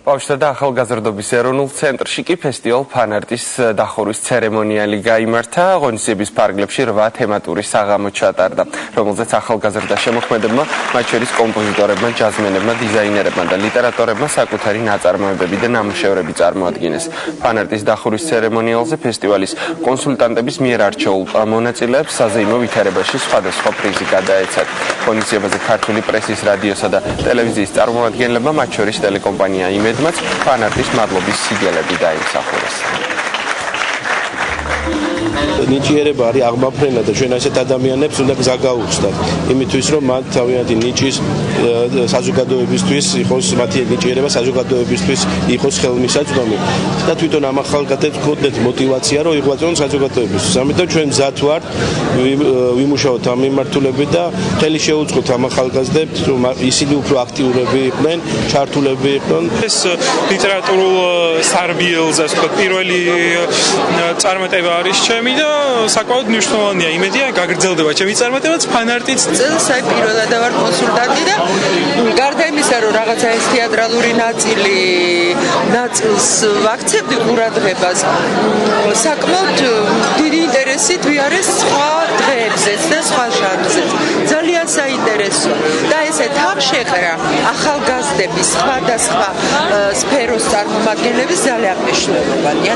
ბავშვთა და ახალგაზრდობის ეროვნულ ცენტრში კი ფესტივალ ფანარტის დახურვის ცერემონიალი გაიმართა. ღონისძიების ფარგლებში 8 თემატური საღამო ჩატარდა, რომელზეც ახალგაზრდა შემოქმედებმა, მათ შორის კომპოზიტორებმა, ჯაზმენებმა, დიზაინერებმა და ლიტერატორებმა საკუთარი ნაწარმოებები და ნამუშევრები წარმოადგინეს. ფანარტის დახურვის ცერემონიალზე ფესტივალის კონსულტანტების მიერ არჩეულ მონაწილეებს საზეიმო ვითარებაში სხვადასხვა პრიზი გადაეცათ. ღონისძიებაზე ქართული პრესის, რადიოსა და ტელევიზიის წარმომადგენლებმა, მათ შორის ტელეკომპანია იმედმაც ფანარტის მადლობის სიგელები დაიმსახურეს. ნიჭიერება არის აღმაფრენა და ჩვენ ასეთ ადამიანებს უნდა გზა გაუხსნათ. იმისთვის რომ მათ თავიანთი ნიჭის საზოგადოებისთვის იყოს მათი ნიჭიერება საზოგადოებისთვის იყოს ხელმისაწვდომი და თვითონ ამ ახალგაზრდებს გქონდეთ мотиваცია რომ იღვაწონ საზოგადოებისთვის. ამიტომ ჩვენ მზად ვართ ვიმუშაოთ ამ მიმართულებით და ხელი შეუწყოთ ამ ახალგაზრდებს რომ ისინი უფრო აქტიურები იყვნენ, ჩართულები იყვნენ. ეს ლიტერატურულ სარბიელზე ასე ვთქვათ პირველი წარმატება არის ჩემი და საკმაოდ მნიშვნელოვანია. იმედია გაგრძელდება ჩემი წარმატებაც ფანარტიც. წელს პირველად ვარ კონსულტანტი და გარდა იმისა რომ რაღაცა ეს თეატრალური ნაწილს ვაქცევდი ყურადღებას, საკმაოდ დიდი ინტერესით ვიარეს სხვა დღეებზეც და სხვა ჟანრზეც. ძალიან საინტერესოა და ესე თავშეყრა ახალგაზრდების სხვადასხვა სფეროს წარმომადგენლების ძალიან მნიშვნელოვანია.